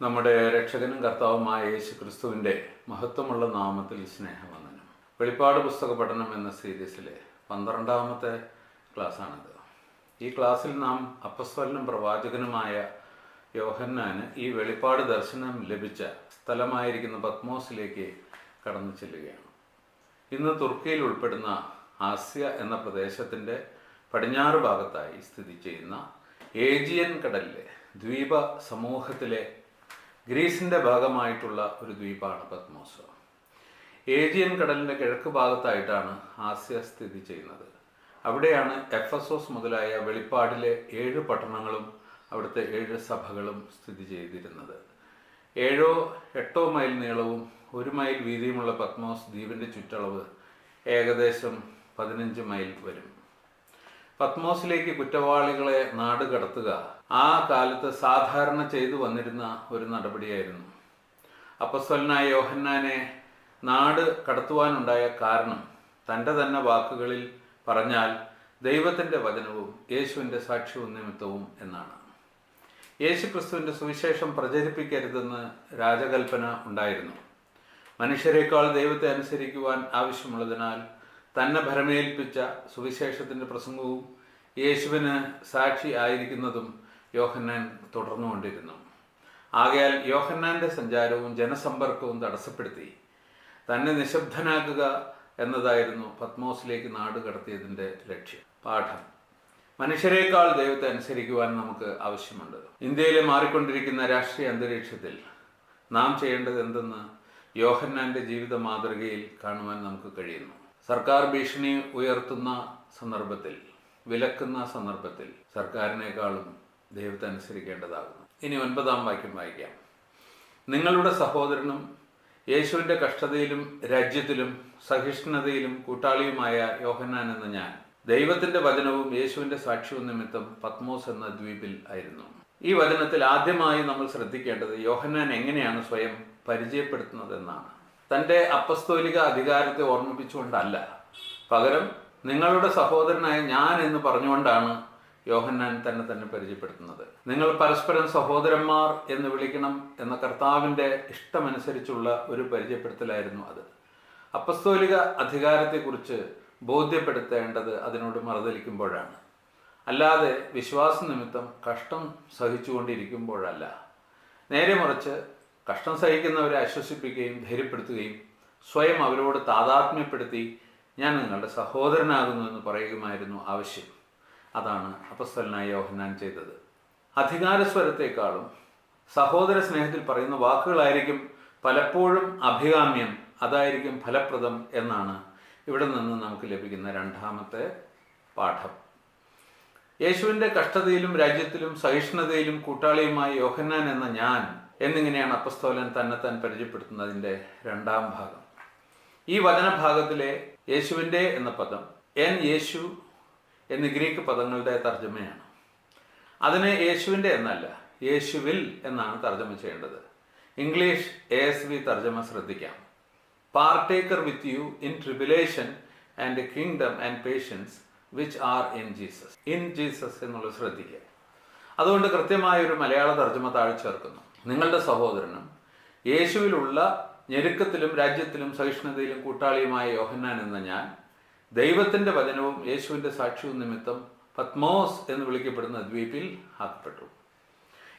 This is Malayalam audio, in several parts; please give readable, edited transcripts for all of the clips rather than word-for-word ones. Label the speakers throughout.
Speaker 1: നമ്മുടെ രക്ഷകനും കർത്താവുമായ യേശു ക്രിസ്തുവിൻ്റെ മഹത്വമുള്ള നാമത്തിൽ സ്നേഹവന്ദനം. വെളിപ്പാട് പുസ്തക പഠനം എന്ന സീരീസിലെ 12ാമത്തെ ക്ലാസ്സാണിത്. ഈ ക്ലാസ്സിൽ നാം അപ്പസ്തലനും പ്രവാചകനുമായ യോഹന്നാന് ഈ വെളിപ്പാട് ദർശനം ലഭിച്ച സ്ഥലമായിരിക്കുന്ന പത്മോസിലേക്ക് കടന്നു ചെല്ലുകയാണ്. ഇന്ന് തുർക്കിയിൽ ഉൾപ്പെടുന്ന ആസ്യ എന്ന പ്രദേശത്തിൻ്റെ പടിഞ്ഞാറ് ഭാഗത്തായി സ്ഥിതി ചെയ്യുന്ന ഏജിയൻ കടലിലെ ദ്വീപ സമൂഹത്തിലെ ഗ്രീസിൻ്റെ ഭാഗമായിട്ടുള്ള ഒരു ദ്വീപാണ് പത്മോസ്. ഏജിയൻ കടലിൻ്റെ കിഴക്ക് ഭാഗത്തായിട്ടാണ് ആസ്യ സ്ഥിതി ചെയ്യുന്നത്. അവിടെയാണ് എഫസോസ് മുതലായ വെളിപ്പാടിലെ 7 പട്ടണങ്ങളും അവിടുത്തെ 7 സഭകളും സ്ഥിതി ചെയ്തിരുന്നത്. 7-8 മൈൽ നീളവും 1 മൈൽ വീതിയുമുള്ള പത്മോസ് ദ്വീപിൻ്റെ ചുറ്റളവ് ഏകദേശം 15 മൈൽ വരും. പത്മോസിലേക്ക് കുറ്റവാളികളെ നാട് കടത്തുക ആ കാലത്ത് സാധാരണ ചെയ്തു വന്നിരുന്ന ഒരു നടപടിയായിരുന്നു. അപ്പസ്തലനായ യോഹന്നാനെ നാട് കടത്തുവാനുണ്ടായ കാരണം തൻ്റെ തന്നെ വാക്കുകളിൽ പറഞ്ഞാൽ ദൈവത്തിൻ്റെ വചനവും യേശുവിൻ്റെ സാക്ഷ്യവും നിമിത്തവും എന്നാണ്. യേശു ക്രിസ്തുവിൻ്റെ സുവിശേഷം പ്രചരിപ്പിക്കരുതെന്ന് രാജകൽപ്പന ഉണ്ടായിരുന്നു. മനുഷ്യരെക്കാൾ ദൈവത്തെ അനുസരിക്കുവാൻ ആവശ്യമുള്ളതിനാൽ തന്നെ ഭരമേൽപ്പിച്ച സുവിശേഷത്തിൻ്റെ പ്രസംഗവും യേശുവിന് സാക്ഷി ആയിരിക്കുന്നതും യോഹന്നാൻ തുടർന്നുകൊണ്ടിരുന്നു. ആകയാൽ യോഹന്നാൻ്റെ സഞ്ചാരവും ജനസമ്പർക്കവും തടസ്സപ്പെടുത്തി തന്നെ നിശബ്ദനാക്കുക എന്നതായിരുന്നു പത്മോസിലേക്ക് നാട് കടത്തിയതിൻ്റെ ലക്ഷ്യം. പാഠം: മനുഷ്യരെക്കാൾ ദൈവത്തെ അനുസരിക്കുവാൻ നമുക്ക് ആവശ്യമുണ്ട്. ഇന്ത്യയിലെ മാറിക്കൊണ്ടിരിക്കുന്ന രാഷ്ട്രീയ അന്തരീക്ഷത്തിൽ നാം ചെയ്യേണ്ടത് എന്തെന്ന് യോഹന്നാൻ്റെ ജീവിത മാതൃകയിൽ കാണുവാൻ നമുക്ക് കഴിയുന്നു. സർക്കാർ ഭീഷണി ഉയർത്തുന്ന സന്ദർഭത്തിൽ, വിലക്കുന്ന സന്ദർഭത്തിൽ സർക്കാരിനേക്കാളും ദൈവത്തെ അനുസരിക്കേണ്ടതാകുന്നു. ഇനി 9ാം വാക്യം വായിക്കാം. നിങ്ങളുടെ സഹോദരനും യേശുവിൻ്റെ കഷ്ടതയിലും രാജ്യത്തിലും സഹിഷ്ണുതയിലും കൂട്ടാളിയുമായ യോഹന്നാൻ എന്ന ഞാൻ ദൈവത്തിൻ്റെ വചനവും യേശുവിൻ്റെ സാക്ഷ്യവും നിമിത്തം പത്മോസ് എന്ന ദ്വീപിൽ ആയിരുന്നു. ഈ വചനത്തിൽ ആദ്യമായി നമ്മൾ ശ്രദ്ധിക്കേണ്ടത് യോഹന്നാൻ എങ്ങനെയാണ് സ്വയം പരിചയപ്പെടുത്തുന്നതെന്നാണ്. തൻ്റെ അപ്പസ്തോലിക അധികാരത്തെ ഓർമ്മിപ്പിച്ചുകൊണ്ടല്ല, പകരം നിങ്ങളുടെ സഹോദരനായ ഞാൻ എന്ന് പറഞ്ഞുകൊണ്ടാണ് യോഹന്നാൻ തന്നെ പരിചയപ്പെടുത്തുന്നത്. നിങ്ങൾ പരസ്പരം സഹോദരന്മാർ എന്ന് വിളിക്കണം എന്ന കർത്താവിൻ്റെ ഇഷ്ടമനുസരിച്ചുള്ള ഒരു പരിചയപ്പെടുത്തലായിരുന്നു അത്. അപ്പസ്തോലിക അധികാരത്തെക്കുറിച്ച് ബോധ്യപ്പെടുത്തേണ്ടത് അതിനോട് മറുതലിക്കുമ്പോഴാണ്, അല്ലാതെ വിശ്വാസ നിമിത്തം കഷ്ടം സഹിച്ചുകൊണ്ടിരിക്കുമ്പോഴല്ല. നേരെ മറിച്ച് കഷ്ടം സഹിക്കുന്നവരെ ആശ്വസിപ്പിക്കുകയും ധൈര്യപ്പെടുത്തുകയും സ്വയം അവരോട് താതാത്മ്യപ്പെടുത്തി ഞാൻ നിങ്ങളുടെ സഹോദരനാകുന്നു എന്ന് പറയുകയുമായിരുന്നു ആവശ്യം. അതാണ് അപ്പസ്തലനായ യോഹന്നാൻ ചെയ്തത്. അധികാരസ്വരത്തെക്കാളും സഹോദര സ്നേഹത്തിൽ പറയുന്ന വാക്കുകളായിരിക്കും പലപ്പോഴും അഭികാമ്യം, അതായിരിക്കും ഫലപ്രദം എന്നാണ് ഇവിടെ നിന്ന് നമുക്ക് ലഭിക്കുന്ന 2ാമത്തെ പാഠം. യേശുവിൻ്റെ കഷ്ടതയിലും രാജ്യത്തിലും സഹിഷ്ണുതയിലും കൂട്ടാളിയുമായി യോഹന്നാൻ എന്ന ഞാൻ എന്നിങ്ങനെയാണ് അപ്പസ്തോലൻ തന്നെത്താൻ പരിചയപ്പെടുത്തുന്നതിൻ്റെ 2ാം ഭാഗം. ഈ വചനഭാഗത്തിലെ യേശുവിൻ്റെ എന്ന പദം എൻ യേശു എന്നീ ഗ്രീക്ക് പദങ്ങളുടെ തർജ്ജമയാണ്. അതിനെ യേശുവിൻ്റെ എന്നല്ല, യേശുവിൽ എന്നാണ് തർജ്ജമ ചെയ്യേണ്ടത്. ഇംഗ്ലീഷ് ASV തർജ്ജമ ശ്രദ്ധിക്കാം. Partaker with you in tribulation and kingdom and patience which are in Jesus. In Jesus എന്നുള്ളത് ശ്രദ്ധിക്കുക. അതുകൊണ്ട് കൃത്യമായൊരു മലയാള തർജ്ജമ താഴെ ചേർക്കുന്നു. നിങ്ങളുടെ സഹോദരനും യേശുവിലുള്ള ഞെരുക്കത്തിലും രാജ്യത്തിലും സഹിഷ്ണുതയിലും കൂട്ടാളിയുമായ യോഹന്നാൻ എന്ന ഞാൻ ദൈവത്തിൻ്റെ വചനവും യേശുവിൻ്റെ സാക്ഷ്യവും നിമിത്തം പത്മോസ് എന്ന് വിളിക്കപ്പെടുന്ന ദ്വീപിൽ ആക്കപ്പെട്ടു.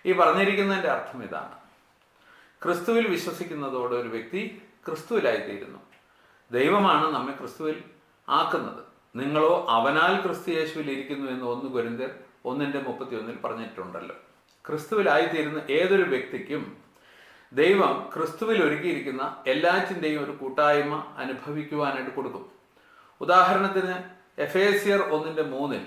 Speaker 1: ഈ പറഞ്ഞിരിക്കുന്നതിൻ്റെ അർത്ഥം ഇതാണ്: ക്രിസ്തുവിൽ വിശ്വസിക്കുന്നതോടെ ഒരു വ്യക്തി ക്രിസ്തുവിലായിത്തീരുന്നു. ദൈവമാണ് നമ്മെ ക്രിസ്തുവിൽ ആക്കുന്നത്. നിങ്ങളോ അവനാൽ ക്രിസ്തു യേശുവിൽ ഇരിക്കുന്നു എന്ന് 1 കൊരിന്ത്യർ 1:31 പറഞ്ഞിട്ടുണ്ടല്ലോ. ക്രിസ്തുവിലായിത്തീരുന്ന ഏതൊരു വ്യക്തിക്കും ദൈവം ക്രിസ്തുവിൽ ഒരുക്കിയിരിക്കുന്ന എല്ലാറ്റിൻ്റെയും ഒരു കൂട്ടായ്മ അനുഭവിക്കുവാനായിട്ട് കൊടുക്കും. ഉദാഹരണത്തിന് എഫേസ്യർ 1:3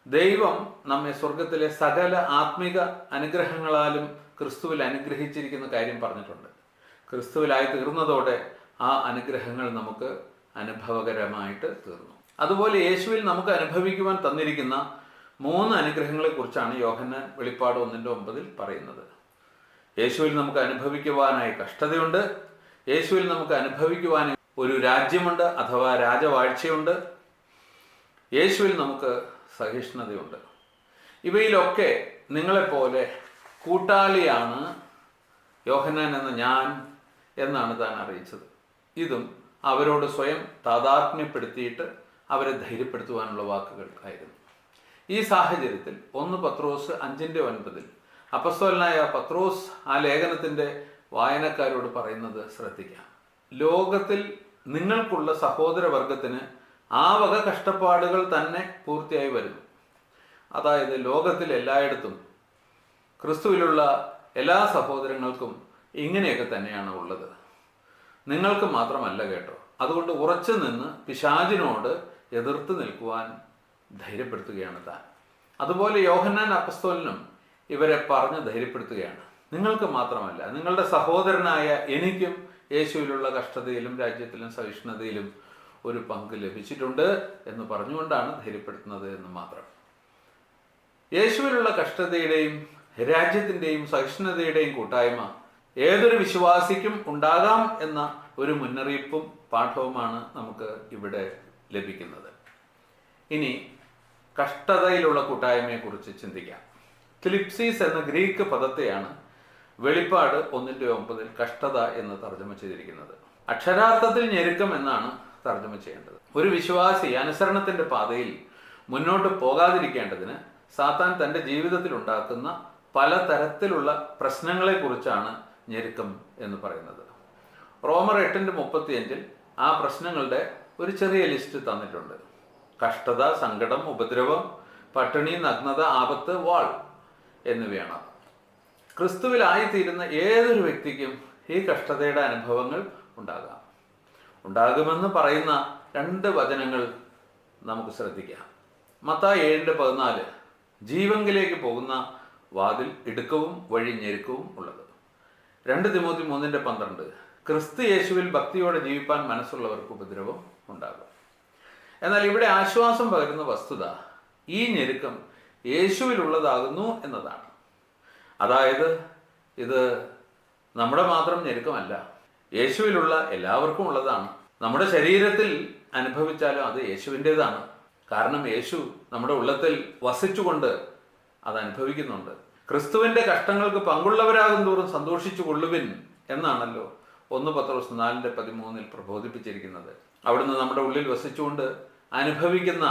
Speaker 1: ദൈവം നമ്മെ സ്വർഗത്തിലെ സകല ആത്മിക അനുഗ്രഹങ്ങളാലും ക്രിസ്തുവിൽ അനുഗ്രഹിച്ചിരിക്കുന്ന കാര്യം പറഞ്ഞിട്ടുണ്ട്. ക്രിസ്തുവിലായി തീർന്നതോടെ ആ അനുഗ്രഹങ്ങൾ നമുക്ക് അനുഭവകരമായിട്ട് തീർന്നു. അതുപോലെ യേശുവിൽ നമുക്ക് അനുഭവിക്കുവാൻ തന്നിരിക്കുന്ന 3 അനുഗ്രഹങ്ങളെക്കുറിച്ചാണ് യോഹന്നാൻ വെളിപ്പാട് 1:9 പറയുന്നത്. യേശുവിൽ നമുക്ക് അനുഭവിക്കുവാനായി കഷ്ടതയുണ്ട്, യേശുവിൽ നമുക്ക് അനുഭവിക്കുവാൻ ഒരു രാജ്യമുണ്ട് അഥവാ രാജവാഴ്ചയുണ്ട്, യേശുവിൽ നമുക്ക് സഹിഷ്ണുതയുണ്ട്. ഇവയിലൊക്കെ നിങ്ങളെപ്പോലെ കൂട്ടാളിയാണ് യോഹന്നാൻ എന്ന ഞാൻ എന്നാണ് താൻ അറിയിച്ചത്. ഇതും അവരോട് സ്വയം താദാത്മ്യപ്പെടുത്തിയിട്ട് അവരെ ധൈര്യപ്പെടുത്തുവാനുള്ള വാക്കുകൾ ആയിരുന്നു. ഈ സാഹചര്യത്തിൽ 1 പത്രോസ് 5:9 അപ്പസ്തോലനായ പത്രോസ് ആ ലേഖനത്തിൻ്റെ വായനക്കാരോട് പറയുന്നത് ശ്രദ്ധിക്കാം. ലോകത്തിൽ നിങ്ങൾക്കുള്ള സഹോദരവർഗത്തിന് ആ വക കഷ്ടപ്പാടുകൾ തന്നെ പൂർത്തിയായി വരുന്നു. അതായത് ലോകത്തിൽ എല്ലായിടത്തും ക്രിസ്തുവിലുള്ള എല്ലാ സഹോദരങ്ങൾക്കും ഇങ്ങനെയൊക്കെ തന്നെയാണ് ഉള്ളത്. നിങ്ങൾക്ക് മാത്രമല്ല കേട്ടോ. അതുകൊണ്ട് ഉറച്ചു നിന്ന് പിശാചിനോട് എതിർത്ത് നിൽക്കുവാൻ ധൈര്യപ്പെടുത്തുകയാണ് താൻ. അതുപോലെ യോഹന്നാൻ അപ്പസ്തോലനും ഇവരെ പറഞ്ഞ് ധൈര്യപ്പെടുത്തുകയാണ്. നിങ്ങൾക്ക് മാത്രമല്ല, നിങ്ങളുടെ സഹോദരനായ എനിക്കും യേശുവിലുള്ള കഷ്ടതയിലും രാജ്യത്തിലും സഹിഷ്ണുതയിലും ഒരു പങ്ക് ലഭിച്ചിട്ടുണ്ട് എന്ന് പറഞ്ഞുകൊണ്ടാണ് ധൈര്യപ്പെടുത്തുന്നത് എന്ന് മാത്രം. യേശുവിലുള്ള കഷ്ടതയുടെയും രാജ്യത്തിൻ്റെയും സഹിഷ്ണുതയുടെയും കൂട്ടായ്മ ഏതൊരു വിശ്വാസിക്കും ഉണ്ടാകാം എന്ന ഒരു മുന്നറിയിപ്പും പാഠവുമാണ് നമുക്ക് ഇവിടെ ലഭിക്കുന്നത്. ഇനി കഷ്ടതയിലുള്ള കൂട്ടായ്മയെക്കുറിച്ച് ചിന്തിക്കാം. ക്ലിപ്സീസ് എന്ന ഗ്രീക്ക് പദത്തെയാണ് വെളിപ്പാട് 1:9 കഷ്ടത എന്ന് തർജ്ജമ ചെയ്തിരിക്കുന്നത്. അക്ഷരാർത്ഥത്തിൽ ഞെരുക്കം എന്നാണ് തർജ്ജമ ചെയ്യേണ്ടത്. ഒരു വിശ്വാസി അനുസരണത്തിൻ്റെ പാതയിൽ മുന്നോട്ട് പോകാതിരിക്കേണ്ടതിന് സാത്താൻ തൻ്റെ ജീവിതത്തിൽ ഉണ്ടാക്കുന്ന പലതരത്തിലുള്ള പ്രശ്നങ്ങളെക്കുറിച്ചാണ് ഞെരുക്കം എന്ന് പറയുന്നത്. റോമർ 8:35 ആ പ്രശ്നങ്ങളുടെ ഒരു ചെറിയ ലിസ്റ്റ് തന്നിട്ടുണ്ട്. കഷ്ടത, സങ്കടം, ഉപദ്രവം, പട്ടിണി, നഗ്നത, ആപത്ത്, വാൾ എന്നിവയാണ്. ക്രിസ്തുവിലായിത്തീരുന്ന ഏതൊരു വ്യക്തിക്കും ഈ കഷ്ടതയുടെ അനുഭവങ്ങൾ ഉണ്ടാകുമെന്ന് പറയുന്ന 2 വചനങ്ങൾ നമുക്ക് ശ്രദ്ധിക്കാം. മത്തായി 7:14 ജീവങ്കിലേക്ക് പോകുന്ന വാതിൽ ഇടുക്കവും വഴി ഞെരുക്കവും ഉള്ളത്. 2 തിമോത്തി 3:12 ക്രിസ്തു യേശുവിൽ ഭക്തിയോടെ ജീവിപ്പാൻ മനസ്സുള്ളവർക്ക് ഉപദ്രവം ഉണ്ടാകും. എന്നാൽ ഇവിടെ ആശ്വാസം പകരുന്ന വസ്തുത ഈ ഞെരുക്കം യേശുവിലുള്ളതാകുന്നു എന്നതാണ്. അതായത് ഇത് നമ്മുടെ മാത്രം ഞെരുക്കമല്ല, യേശുവിലുള്ള എല്ലാവർക്കും ഉള്ളതാണ്. നമ്മുടെ ശരീരത്തിൽ അനുഭവിച്ചാലും അത് യേശുവിൻ്റേതാണ്. കാരണം യേശു നമ്മുടെ ഉള്ളത്തിൽ വസിച്ചുകൊണ്ട് അത് അനുഭവിക്കുന്നുണ്ട്. ക്രിസ്തുവിൻ്റെ കഷ്ടങ്ങൾക്ക് പങ്കുള്ളവരാകും തോറും സന്തോഷിച്ചു കൊള്ളുവിൻ എന്നാണല്ലോ 1 പത്രോസ് 4:13 പ്രബോധിപ്പിച്ചിരിക്കുന്നത്. അവിടുന്ന് നമ്മുടെ ഉള്ളിൽ വസിച്ചുകൊണ്ട് അനുഭവിക്കുന്ന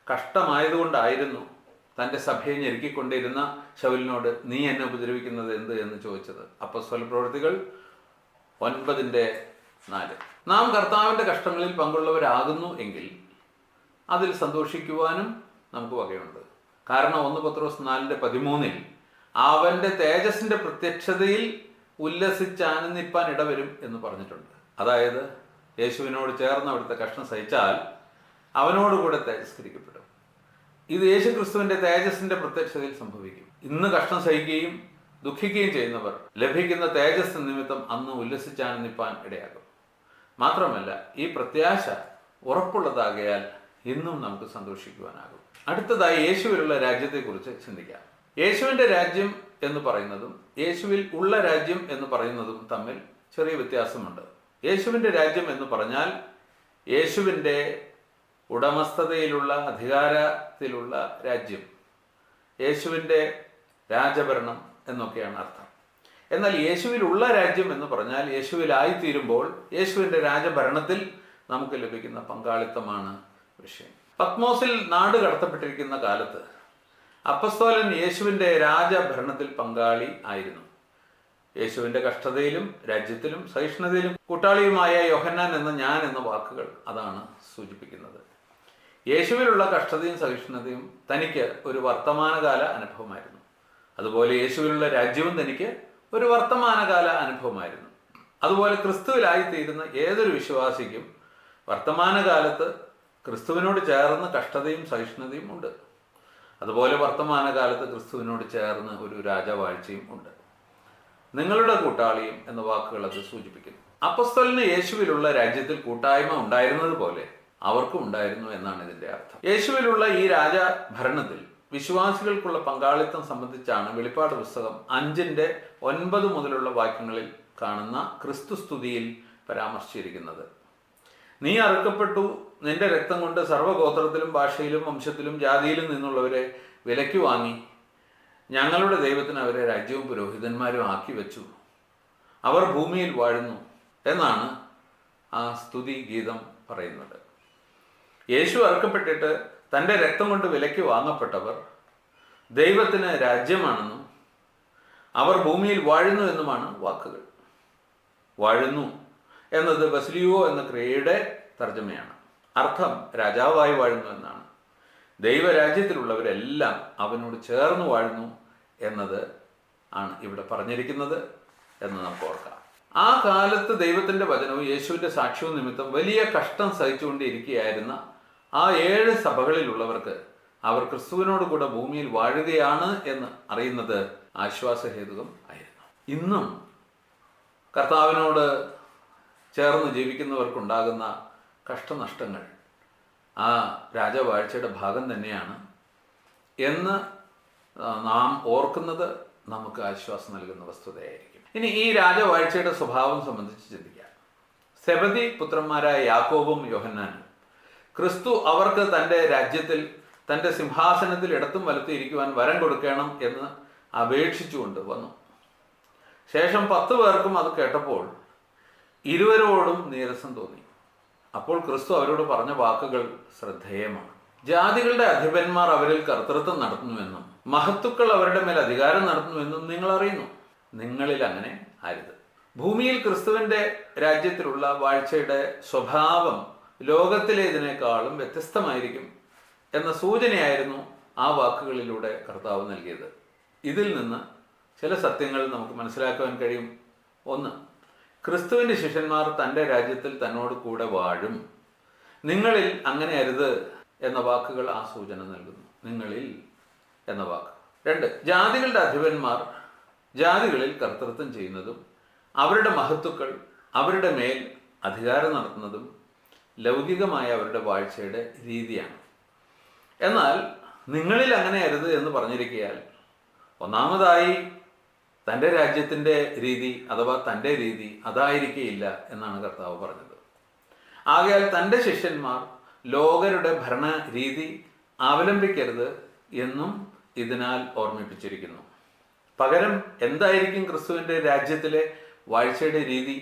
Speaker 1: കഷ്ടമായതുകൊണ്ടായിരുന്നു തൻ്റെ സഭയെ ഞെരുക്കിക്കൊണ്ടിരുന്ന ശൗലിനോട് നീ എന്നെ ഉപദ്രവിക്കുന്നത് എന്ത് എന്ന് ചോദിച്ചത്. അപ്പോസ്തല പ്രവൃത്തികൾ 9:4. നാം കർത്താവിൻ്റെ കഷ്ടങ്ങളിൽ പങ്കുള്ളവരാകുന്നു എങ്കിൽ അതിൽ സന്തോഷിക്കുവാനും നമുക്ക് വകയുണ്ട്. കാരണം 1 പത്രോസ് 4:13 അവൻ്റെ തേജസ്സിൻ്റെ പ്രത്യക്ഷതയിൽ ഉല്ലസിച്ചാനന്ദിപ്പാൻ ഇടവരും എന്ന് പറഞ്ഞിട്ടുണ്ട്. അതായത് യേശുവിനോട് ചേർന്ന് അവിടുത്തെ കഷ്ടം സഹിച്ചാൽ അവനോടുകൂടെ തേജസ്കരിക്കപ്പെടും. ഇത് യേശു ക്രിസ്തുവിൻ്റെ തേജസ്സിൻ്റെ പ്രത്യക്ഷതയിൽ സംഭവിക്കും. ഇന്ന് കഷ്ടം സഹിക്കുകയും ദുഃഖിക്കുകയും ചെയ്യുന്നവർ ലഭിക്കുന്ന തേജസ് നിമിത്തം അന്ന് ഉല്ലസിച്ചാനന്ദിപ്പാൻ ഇടയാകും. മാത്രമല്ല ഈ പ്രത്യാശ ഉറപ്പുള്ളതാകയാൽ ഇന്നും നമുക്ക് സന്തോഷിക്കുവാനാകും. അടുത്തതായി യേശുവിലുള്ള രാജ്യത്തെക്കുറിച്ച് ചിന്തിക്കാം. യേശുവിൻ്റെ രാജ്യം എന്ന് പറയുന്നതും യേശുവിൽ ഉള്ള രാജ്യം എന്ന് പറയുന്നതും തമ്മിൽ ചെറിയ വ്യത്യാസമുണ്ട്. യേശുവിൻ്റെ രാജ്യം എന്ന് പറഞ്ഞാൽ യേശുവിൻ്റെ ഉടമസ്ഥതയിലുള്ള അധികാരത്തിലുള്ള രാജ്യം, യേശുവിൻ്റെ രാജഭരണം എന്നൊക്കെയാണ് അർത്ഥം. എന്നാൽ യേശുവിലുള്ള രാജ്യം എന്ന് പറഞ്ഞാൽ യേശുവിലായിത്തീരുമ്പോൾ യേശുവിൻ്റെ രാജഭരണത്തിൽ നമുക്ക് ലഭിക്കുന്ന പങ്കാളിത്തമാണ് വിഷയം. പത്മോസിൽ നാട് കടത്തപ്പെട്ടിരിക്കുന്ന കാലത്ത് അപ്പസ്തോലൻ യേശുവിൻ്റെ രാജഭരണത്തിൽ പങ്കാളി ആയിരുന്നു. യേശുവിൻ്റെ കഷ്ടതയിലും രാജ്യത്തിലും സഹിഷ്ണുതയിലും കൂട്ടാളിയുമായ യോഹന്നാൻ എന്ന ഞാൻ എന്ന വാക്കുകൾ അതാണ് സൂചിപ്പിക്കുന്നത്. യേശുവിലുള്ള കഷ്ടതയും സഹിഷ്ണുതയും തനിക്ക് ഒരു വർത്തമാനകാല അനുഭവമായിരുന്നു. അതുപോലെ യേശുവിലുള്ള രാജ്യവും തനിക്ക് ഒരു വർത്തമാനകാല അനുഭവമായിരുന്നു. അതുപോലെ ക്രിസ്തുവിലായിത്തീരുന്ന ഏതൊരു വിശ്വാസിക്കും വർത്തമാനകാലത്ത് ക്രിസ്തുവിനോട് ചേർന്ന് കഷ്ടതയും സഹിഷ്ണുതയും ഉണ്ട്. അതുപോലെ വർത്തമാനകാലത്ത് ക്രിസ്തുവിനോട് ചേർന്ന് ഒരു രാജവാഴ്ചയും ഉണ്ട്. നിങ്ങളുടെ കൂട്ടാളിയും എന്ന വാക്കുകൾ അത് സൂചിപ്പിക്കുന്നു. അപ്പസ്തോലന് യേശുവിലുള്ള രാജ്യത്തിൽ കൂട്ടായ്മ ഉണ്ടായിരുന്നത് പോലെ അവർക്കും ഉണ്ടായിരുന്നു എന്നാണ് ഇതിൻ്റെ അർത്ഥം. യേശുവിലുള്ള ഈ രാജഭരണത്തിൽ വിശ്വാസികൾക്കുള്ള പങ്കാളിത്തം സംബന്ധിച്ചാണ് വെളിപ്പാട് പുസ്തകം 5:9 മുതലുള്ള വാക്യങ്ങളിൽ കാണുന്ന ക്രിസ്തുസ്തുതിയിൽ പരാമർശിച്ചിരിക്കുന്നത്. നീ അറുക്കപ്പെട്ടു, നിന്റെ രക്തം കൊണ്ട് സർവ്വഗോത്രത്തിലും ഭാഷയിലും വംശത്തിലും ജാതിയിലും നിന്നുള്ളവരെ വിലയ്ക്ക് വാങ്ങി ഞങ്ങളുടെ ദൈവത്തിന് അവരെ രാജ്യവും പുരോഹിതന്മാരും ആക്കി വെച്ചു. അവർ ഭൂമിയിൽ വാഴുന്നു എന്നാണ് ആ സ്തുതി ഗീതം പറയുന്നത്. യേശു അറുക്കപ്പെട്ടിട്ട് തൻ്റെ രക്തം കൊണ്ട് വിലയ്ക്ക് വാങ്ങപ്പെട്ടവർ ദൈവത്തിന് രാജ്യമാണെന്നും അവർ ഭൂമിയിൽ വാഴുന്നു എന്നുമാണ് വാക്കുകൾ. വാഴുന്നു എന്നത് ബസിലിയോ എന്ന ക്രിയയുടെ തർജ്ജമയാണ്. അർത്ഥം രാജാവായി വാഴുന്നു എന്നാണ്. ദൈവരാജ്യത്തിലുള്ളവരെല്ലാം അവനോട് ചേർന്ന് വാഴുന്നു എന്നത് ആണ് ഇവിടെ പറഞ്ഞിരിക്കുന്നത് എന്ന് നമുക്ക് ഓർക്കാം. ആ കാലത്ത് ദൈവത്തിൻ്റെ വചനവും യേശുവിൻ്റെ സാക്ഷ്യവും നിമിത്തം വലിയ കഷ്ടം സഹിച്ചുകൊണ്ടിരിക്കുകയായിരുന്ന ആ 7 സഭകളിലുള്ളവർക്ക് അവർ ക്രിസ്തുവിനോട് കൂടെ ഭൂമിയിൽ വാഴുകയാണ് എന്ന് അറിയുന്നത് ആശ്വാസഹേതുകം ആയിരുന്നു. ഇന്നും കർത്താവിനോട് ചേർന്ന് ജീവിക്കുന്നവർക്കുണ്ടാകുന്ന കഷ്ടനഷ്ടങ്ങൾ ആ രാജവാഴ്ചയുടെ ഭാഗം തന്നെയാണ് എന്ന് നാം ഓർക്കുന്നത് നമുക്ക് ആശ്വാസം നൽകുന്ന വസ്തുതയായിരിക്കും. ഇനി ഈ രാജവാഴ്ചയുടെ സ്വഭാവം സംബന്ധിച്ച് ചിന്തിക്കാം. സെബദി പുത്രന്മാരായ യാക്കോബും യോഹന്നാനും ക്രിസ്തു അവർക്ക് തൻ്റെ രാജ്യത്തിൽ തൻ്റെ സിംഹാസനത്തിൽ ഇടത്തും വലത്തും ഇരിക്കുവാൻ വരം കൊടുക്കണം എന്ന് അപേക്ഷിച്ചുകൊണ്ട് വന്നു. ശേഷം 10 പേർക്കും അത് കേട്ടപ്പോൾ ഇരുവരോടും നീരസം തോന്നി. അപ്പോൾ ക്രിസ്തു അവരോട് പറഞ്ഞ വാക്കുകൾ ശ്രദ്ധേയമാണ്. ജാതികളുടെ അധിപന്മാർ അവരിൽ കർത്തൃത്വം നടത്തുന്നുവെന്നും മഹത്തുക്കൾ അവരുടെ മേൽ അധികാരം നടത്തുന്നുവെന്നും നിങ്ങൾ അറിയുന്നു. നിങ്ങളിൽ അങ്ങനെ ആരുത്. ഭൂമിയിൽ ക്രിസ്തുവിൻ്റെ രാജ്യത്തിലുള്ള വാഴ്ചയുടെ സ്വഭാവം ലോകത്തിലേതിനേക്കാളും വ്യത്യസ്തമായിരിക്കും എന്ന സൂചനയായിരുന്നു ആ വാക്കുകളിലൂടെ കർത്താവ് നൽകിയത്. ഇതിൽ നിന്ന് ചില സത്യങ്ങൾ നമുക്ക് മനസ്സിലാക്കുവാൻ കഴിയും. ഒന്ന്, ക്രിസ്തുവിൻ്റെ ശിഷ്യന്മാർ തൻ്റെ രാജ്യത്തിൽ തന്നോട് കൂടെ വാഴും. നിങ്ങളിൽ അങ്ങനെ അരുത് എന്ന വാക്കുകൾ ആ സൂചന നൽകുന്നു. നിങ്ങളിൽ എന്ന വാക്ക്. 2, ജാതികളുടെ അധിപന്മാർ ജാതികളിൽ കർത്തൃത്വം ചെയ്യുന്നതും അവരുടെ മഹത്തുക്കൾ അവരുടെ മേൽ അധികാരം നടത്തുന്നതും ലൗകികമായ അവരുടെ വാഴ്ചയുടെ രീതിയാണ്. എന്നാൽ നിങ്ങളിൽ അങ്ങനെ അരുത് എന്ന് പറഞ്ഞിരിക്കയാൽ ഒന്നാമതായി തൻ്റെ രാജ്യത്തിൻ്റെ രീതി അഥവാ തൻ്റെ രീതി അതായിരിക്കുകയില്ല എന്നാണ് കർത്താവ് പറഞ്ഞത്. ആകയാൽ തൻ്റെ ശിഷ്യന്മാർ ലോകരുടെ ഭരണ രീതി അവലംബിക്കരുത് എന്നും ഇതിനാൽ ഓർമ്മിപ്പിച്ചിരിക്കുന്നു. പകരം എന്തായിരിക്കും ക്രിസ്തുവിൻ്റെ രാജ്യത്തിലെ വാഴ്ചയുടെ രീതി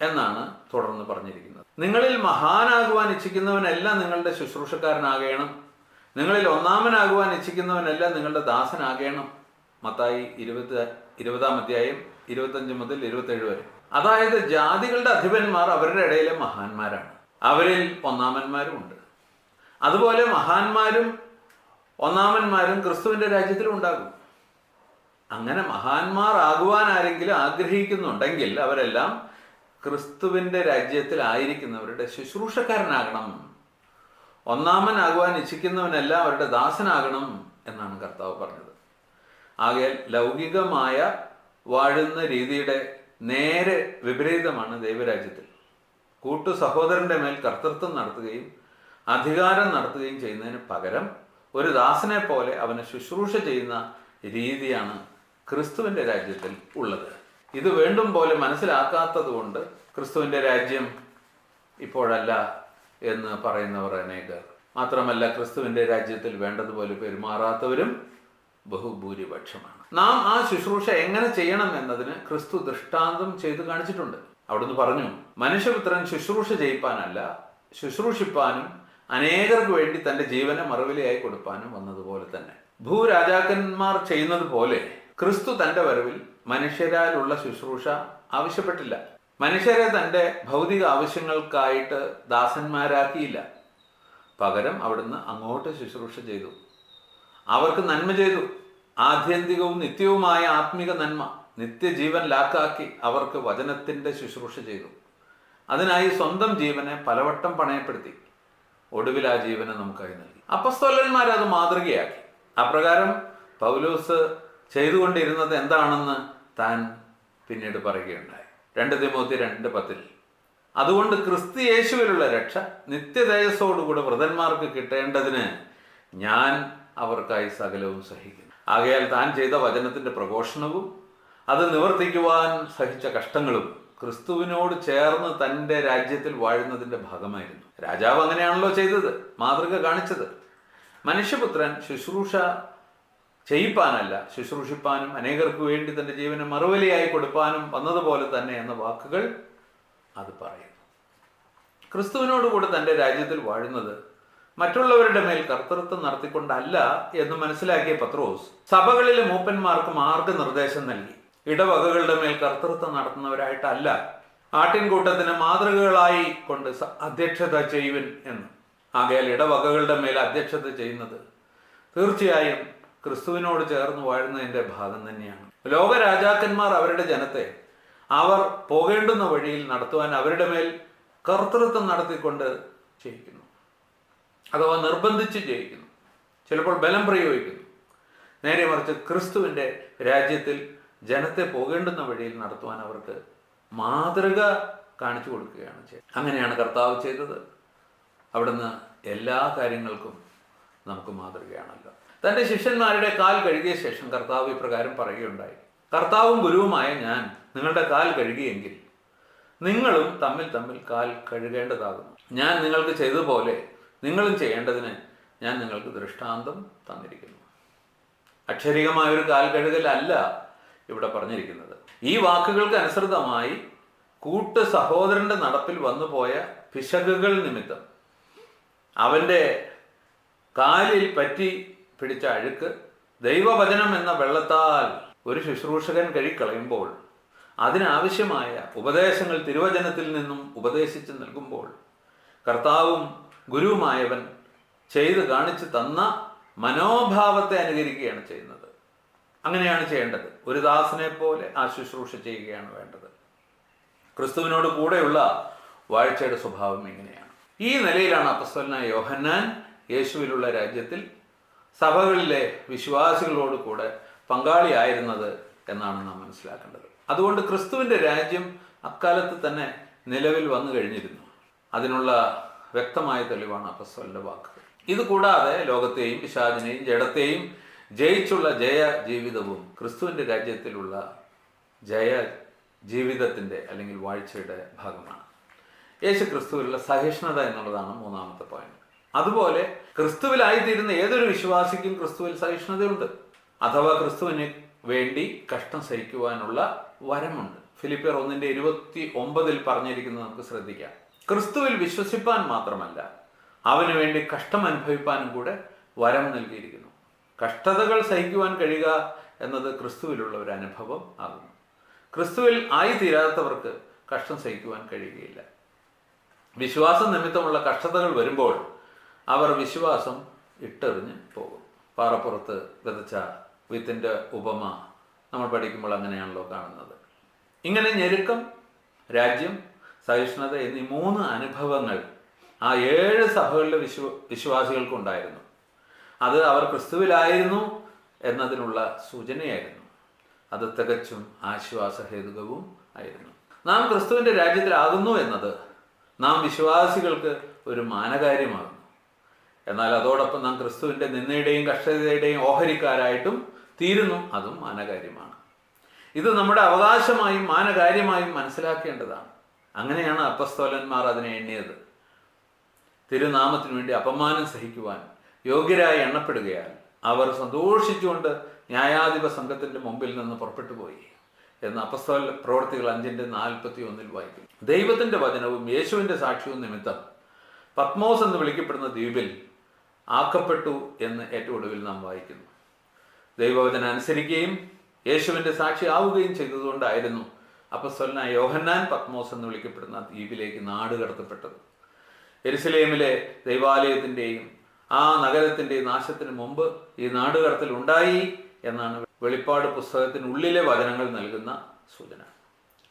Speaker 1: എന്നാണ് തുടർന്ന് പറഞ്ഞിരിക്കുന്നത്. നിങ്ങളിൽ മഹാനാകുവാൻ ഇച്ഛിക്കുന്നവനെല്ലാം നിങ്ങളുടെ ശുശ്രൂഷക്കാരനാകണം. നിങ്ങളിൽ ഒന്നാമനാകുവാൻ ഇച്ഛിക്കുന്നവനെല്ലാം നിങ്ങളുടെ ദാസനാകണം. മത്തായി 20-ാം അധ്യായം 25 മുതൽ 27 വരെ. അതായത് ജാതികളുടെ അധിപന്മാർ അവരുടെ ഇടയിലെ മഹാന്മാരാണ്. അവരിൽ ഒന്നാമന്മാരും ഉണ്ട്. അതുപോലെ മഹാന്മാരും ഒന്നാമന്മാരും ക്രിസ്തുവിൻ്റെ രാജ്യത്തിലും ഉണ്ടാകും. അങ്ങനെ മഹാന്മാർ ആകുവാൻ ആരെങ്കിലും ആഗ്രഹിക്കുന്നുണ്ടെങ്കിൽ അവരെല്ലാം ക്രിസ്തുവിൻ്റെ രാജ്യത്തിൽ ആയിരിക്കുന്നവരുടെ ശുശ്രൂഷക്കാരനാകണം. ഒന്നാമനാകുവാൻ ഇച്ഛിക്കുന്നവനെല്ലാം അവരുടെ ദാസനാകണം എന്നാണ് കർത്താവ് പറഞ്ഞത്. ആകയാൽ ലൗകികമായ വാഴുന്ന രീതിയുടെ നേരെ വിപരീതമാണ് ദൈവരാജ്യത്തിൽ. കൂട്ടു സഹോദരൻ്റെ മേൽ കർത്തൃത്വം നടത്തുകയും അധികാരം നടത്തുകയും ചെയ്യുന്നതിന് പകരം ഒരു ദാസനെ പോലെ അവനെ ശുശ്രൂഷ ചെയ്യുന്ന രീതിയാണ് ക്രിസ്തുവിൻ്റെ രാജ്യത്തിൽ ഉള്ളത്. ഇത് വേണ്ടും പോലെ മനസ്സിലാക്കാത്തത് കൊണ്ട് ക്രിസ്തുവിൻ്റെ രാജ്യം ഇപ്പോഴല്ല എന്ന് പറയുന്നവർ അനേകർ. മാത്രമല്ല ക്രിസ്തുവിൻ്റെ രാജ്യത്തിൽ വേണ്ടതുപോലെ പെരുമാറാത്തവരും ബഹുഭൂരിപക്ഷമാണ്. നാം ആ ശുശ്രൂഷ എങ്ങനെ ചെയ്യണം എന്നതിന് ക്രിസ്തു ദൃഷ്ടാന്തം ചെയ്തു കാണിച്ചിട്ടുണ്ട്. അവിടുന്ന് പറഞ്ഞു, മനുഷ്യപുത്രൻ ശുശ്രൂഷ ചെയ്യിപ്പാനല്ല ശുശ്രൂഷിപ്പാനും അനേകർക്ക് വേണ്ടി തൻ്റെ ജീവനെ മറുവിലയായി കൊടുപ്പാനും വന്നതുപോലെ തന്നെ. ഭൂരാജാക്കന്മാർ ചെയ്യുന്നത് പോലെ ക്രിസ്തു തൻ്റെ വരവിൽ മനുഷ്യരാലുള്ള ശുശ്രൂഷ ആവശ്യപ്പെട്ടില്ല. മനുഷ്യരെ തൻ്റെ ഭൗതിക ആവശ്യങ്ങൾക്കായിട്ട് ദാസന്മാരാക്കിയില്ല. പകരം അവിടുന്ന് അങ്ങോട്ട് ശുശ്രൂഷ ചെയ്തു, അവർക്ക് നന്മ ചെയ്തു. ആത്യന്തികവും നിത്യവുമായ ആത്മിക നന്മ, നിത്യജീവൻ ലാക്കാക്കി അവർക്ക് വചനത്തിൻ്റെ ശുശ്രൂഷ ചെയ്തു. അതിനായി സ്വന്തം ജീവനെ പലവട്ടം പണയപ്പെടുത്തി. ഒടുവിൽ ആ ജീവനെ നമുക്കായി നൽകി. അപ്പസ്തോലന്മാരത് മാതൃകയാക്കി. അപ്രകാരം പൗലോസ് ചെയ്തുകൊണ്ടിരുന്നത് എന്താണെന്ന് താൻ പിന്നീട് പറയുകയുണ്ടായി. 2 തിമോത്തി 2:10. അതുകൊണ്ട് ക്രിസ്തു യേശുവിലുള്ള രക്ഷ നിത്യതേജസ്സോടുകൂടെ വൃതന്മാർക്ക് കിട്ടേണ്ടതിന് ഞാൻ അവർക്കായി സകലവും സഹിക്കുന്നു. ആകയാൽ താൻ ചെയ്ത വചനത്തിൻ്റെ പ്രഘോഷണവും അത് നിവർത്തിക്കുവാൻ സഹിച്ച കഷ്ടങ്ങളും ക്രിസ്തുവിനോട് ചേർന്ന് തൻ്റെ രാജ്യത്തിൽ വാഴുന്നതിൻ്റെ ഭാഗമായിരുന്നു. രാജാവ് അങ്ങനെയാണല്ലോ ചെയ്തത്, മാതൃക കാണിച്ചത്. മനുഷ്യപുത്രൻ ശുശ്രൂഷ ചെയ്യിപ്പാനല്ല, ശുശ്രൂഷിപ്പാനും അനേകർക്ക് വേണ്ടി തൻ്റെ ജീവനെ മറുവലിയായി കൊടുപ്പാനും വന്നതുപോലെ തന്നെ എന്ന വാക്കുകൾ അത് പറയുന്നു. ക്രിസ്തുവിനോടുകൂടി തൻ്റെ രാജ്യത്തിൽ വാഴുന്നത് മറ്റുള്ളവരുടെ മേൽ കർത്തൃത്വം നടത്തിക്കൊണ്ടല്ല എന്ന് മനസ്സിലാക്കിയ പത്രോസ് സഭകളിലെ മൂപ്പന്മാർക്ക് മാർഗനിർദ്ദേശം നൽകി. ഇടവകകളുടെ മേൽ കർത്തൃത്വം നടത്തുന്നവരായിട്ടല്ല, ആട്ടിൻകൂട്ടത്തിന് മാതൃകകളായി കൊണ്ട് അധ്യക്ഷത ചെയ്യുവിൻ എന്ന്. ആകയാൽ ഇടവകകളുടെ മേൽ അധ്യക്ഷത ചെയ്യുന്നത് തീർച്ചയായും ക്രിസ്തുവിനോട് ചേർന്ന് വാഴുന്നതിൻ്റെ ഭാഗം തന്നെയാണ്. ലോകരാജാക്കന്മാർ അവരുടെ ജനത്തെ അവർ പോകേണ്ടുന്ന വഴിയിൽ നടത്തുവാൻ അവരുടെ മേൽ കർത്തൃത്വം നടത്തിക്കൊണ്ട് ചെയ്യിക്കുന്നു, അഥവാ നിർബന്ധിച്ച് ചെയ്യിക്കുന്നു, ചിലപ്പോൾ ബലം പ്രയോഗിക്കുന്നു. നേരെ മറിച്ച് ക്രിസ്തുവിൻ്റെ രാജ്യത്തിൽ ജനത്തെ പോകേണ്ടുന്ന വഴിയിൽ നടത്തുവാൻ അവർക്ക് മാതൃക കാണിച്ചു കൊടുക്കുകയാണ് ചെയ്തത്. അങ്ങനെയാണ് കർത്താവ് ചെയ്തത്. അവിടുന്ന് എല്ലാ കാര്യങ്ങൾക്കും നമുക്ക് മാതൃകയാണല്ലോ. തൻ്റെ ശിഷ്യന്മാരുടെ കാൽ കഴുകിയ ശേഷം കർത്താവ് ഇപ്രകാരം പറയുകയുണ്ടായി: കർത്താവും ഗുരുവുമായ ഞാൻ നിങ്ങളുടെ കാൽ കഴുകിയെങ്കിൽ നിങ്ങളും തമ്മിൽ തമ്മിൽ കാൽ കഴുകേണ്ടതാകുന്നു. ഞാൻ നിങ്ങൾക്ക് ചെയ്തതുപോലെ നിങ്ങളും ചെയ്യേണ്ടതിന് ഞാൻ നിങ്ങൾക്ക് ദൃഷ്ടാന്തം തന്നിരിക്കുന്നു. അക്ഷരികമായൊരു കാൽ കഴുകലല്ല ഇവിടെ പറഞ്ഞിരിക്കുന്നത്. ഈ വാക്കുകൾക്ക് അനുസൃതമായി കൂട്ട് സഹോദരന്റെ നടപ്പിൽ വന്നുപോയ പിശകുകൾ നിമിത്തം അവൻ്റെ കാലിൽ പറ്റി പിടിച്ച അഴുക്ക് ദൈവവചനം എന്ന വെള്ളത്താൽ ഒരു ശുശ്രൂഷകൻ കഴുകിക്കളയുമ്പോൾ, അതിനാവശ്യമായ ഉപദേശങ്ങൾ തിരുവചനത്തിൽ നിന്നും ഉപദേശിച്ച് നൽകുമ്പോൾ, കർത്താവും ഗുരുവുമായവൻ ചെയ്ത് കാണിച്ചു തന്ന മനോഭാവത്തെ അനുകരിക്കുകയാണ് ചെയ്യുന്നത്. അങ്ങനെയാണ് ചെയ്യേണ്ടത്. ഒരു ദാസനെ പോലെ ആ ശുശ്രൂഷ ചെയ്യുകയാണ് വേണ്ടത്. ക്രിസ്തുവിനോട് കൂടെയുള്ള വാഴ്ചയുടെ സ്വഭാവം ഇങ്ങനെയാണ്. ഈ നിലയിലാണ് അപ്പസ്തലനായ യോഹന്നാൻ യേശുവിലുള്ള രാജ്യത്തിൽ സഭകളിലെ വിശ്വാസികളോട് കൂടെ പങ്കാളിയായിരുന്നത് എന്നാണ് നാം മനസ്സിലാക്കേണ്ടത്. അതുകൊണ്ട് ക്രിസ്തുവിൻ്റെ രാജ്യം അക്കാലത്ത് തന്നെ നിലവിൽ വന്നു കഴിഞ്ഞിരുന്നു. അതിനുള്ള വ്യക്തമായ തെളിവാണ് അപ്പസ്തലന്റെ വാക്കുകൾ. ഇതുകൂടാതെ ലോകത്തെയും പിശാചിനെയും ജഡത്തെയും ജയിച്ചുള്ള ജയ ജീവിതവും ക്രിസ്തുവിൻ്റെ രാജ്യത്തിലുള്ള ജയ ജീവിതത്തിൻ്റെ അല്ലെങ്കിൽ വാഴ്ചയുടെ ഭാഗമാണ്. യേശു ക്രിസ്തുവിലുള്ള സഹിഷ്ണുത എന്നുള്ളതാണ് മൂന്നാമത്തെ പോയിന്റ്. അതുപോലെ ക്രിസ്തുവിലായിത്തീരുന്ന ഏതൊരു വിശ്വാസിക്കും ക്രിസ്തുവിൽ സഹിഷ്ണുതയുണ്ട്, അഥവാ ക്രിസ്തുവിന് വേണ്ടി കഷ്ടം സഹിക്കുവാനുള്ള വരമുണ്ട്. ഫിലിപ്പിയർ 1:29 പറഞ്ഞിരിക്കുന്നത് നമുക്ക് ശ്രദ്ധിക്കാം. ക്രിസ്തുവിൽ വിശ്വസിപ്പാൻ മാത്രമല്ല, അവന് വേണ്ടി കഷ്ടം അനുഭവിപ്പാനും കൂടെ വരം നൽകിയിരിക്കുന്നു. കഷ്ടതകൾ സഹിക്കുവാൻ കഴിയുക എന്നത് ക്രിസ്തുവിലുള്ള ഒരു അനുഭവം ആകുന്നു. ക്രിസ്തുവിൽ ആയിത്തീരാത്തവർക്ക് കഷ്ടം സഹിക്കുവാൻ കഴിയുകയില്ല. വിശ്വാസം നിമിത്തമുള്ള കഷ്ടതകൾ വരുമ്പോൾ അവർ വിശ്വാസം ഇട്ടെറിഞ്ഞ് പോകും. പാറപ്പുറത്ത് വിതച്ച വിത്തിൻ്റെ ഉപമ നമ്മൾ പഠിക്കുമ്പോൾ അങ്ങനെയാണല്ലോ കാണുന്നത്. ഇങ്ങനെ ഞെരുക്കം, രാജ്യം, സഹിഷ്ണുത എന്നീ 3 അനുഭവങ്ങൾ ആ 7 സഭകളിലെ വിശ്വാസികൾക്കുണ്ടായിരുന്നു. അത് അവർ ക്രിസ്തുവിലായിരുന്നു എന്നതിനുള്ള സൂചനയായിരുന്നു. അത് തികച്ചും ആശ്വാസഹേതുകവും ആയിരുന്നു. നാം ക്രിസ്തുവിൻ്റെ രാജ്യത്തിലാകുന്നു എന്നത് നാം വിശ്വാസികൾക്ക് ഒരു മാനകാര്യമാകുന്നു. എന്നാൽ അതോടൊപ്പം നാം ക്രിസ്തുവിൻ്റെ നിന്ദയുടെയും കഷ്ടതയുടെയും ഓഹരിക്കാരായിട്ടും തീരുന്നു. അതും മാനകാര്യമാണ്. ഇത് നമ്മുടെ അവകാശമായും മാനകാര്യമായും മനസ്സിലാക്കേണ്ടതാണ്. അങ്ങനെയാണ് അപ്പസ്തോലന്മാർ അതിനെ എണ്ണിയത്. തിരുനാമത്തിനു വേണ്ടി അപമാനം സഹിക്കുവാൻ യോഗ്യരായി എണ്ണപ്പെടുകയാൽ അവർ സന്തോഷിച്ചുകൊണ്ട് ന്യായാധിപ സംഘത്തിൻ്റെ മുമ്പിൽ നിന്ന് പുറപ്പെട്ടു പോയി എന്ന് അപ്പസ്തോല പ്രവൃത്തികൾ 5:41 വായിക്കും. ദൈവത്തിൻ്റെ വചനവും യേശുവിൻ്റെ സാക്ഷ്യവും നിമിത്തം പത്മോസ് എന്ന് വിളിക്കപ്പെടുന്ന ദ്വീപിൽ ആക്കപ്പെട്ടു എന്ന് ഏറ്റവും ഒടുവിൽ നാം വായിക്കുന്നു. ദൈവവചനം അനുസരിക്കുകയും യേശുവിൻ്റെ സാക്ഷി ആവുകയും ചെയ്തതുകൊണ്ടായിരുന്നു അപ്പസ്തലനായ യോഹന്നാൻ പത്മോസ് എന്ന് വിളിക്കപ്പെടുന്ന ദ്വീപിലേക്ക് നാട് കടത്തപ്പെട്ടത്. യെരുശലേമിലെ ദൈവാലയത്തിൻ്റെയും ആ നഗരത്തിൻ്റെയും നാശത്തിന് മുമ്പ് ഈ നാടുകടത്തൽ ഉണ്ടായി എന്നാണ് വെളിപ്പാട് പുസ്തകത്തിനുള്ളിലെ വചനങ്ങൾ നൽകുന്ന സൂചന.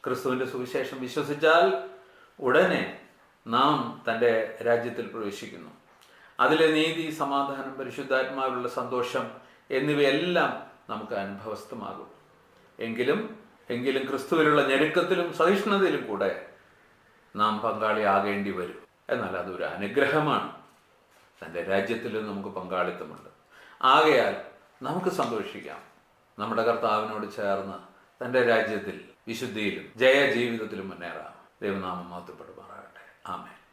Speaker 1: ക്രിസ്തുവിൻ്റെ സുവിശേഷം വിശ്വസിച്ചാൽ ഉടനെ നാം തൻ്റെ രാജ്യത്തിൽ പ്രവേശിക്കുന്നു. അതിലെ നീതി, സമാധാനം, പരിശുദ്ധാത്മാവിലുള്ള സന്തോഷം എന്നിവയെല്ലാം നമുക്ക് അനുഭവസ്ഥമാകും. എങ്കിലും ക്രിസ്തുവിലുള്ള ഞെരുക്കത്തിലും സഹിഷ്ണുതയിലും കൂടെ നാം പങ്കാളിയാകേണ്ടി വരും. എന്നാൽ അതൊരു അനുഗ്രഹമാണ്. തൻ്റെ രാജ്യത്തിലും നമുക്ക് പങ്കാളിത്തമുണ്ട്. ആകയാൽ നമുക്ക് സന്തോഷിക്കാം. നമ്മുടെ കർത്താവിനോട് ചേർന്ന് തൻ്റെ രാജ്യത്തിൽ വിശുദ്ധിയിലും ജയ ജീവിതത്തിലും മുന്നേറാം. ദൈവനാമം മഹത്വപ്പെടുമാറാകട്ടെ. ആമേൻ.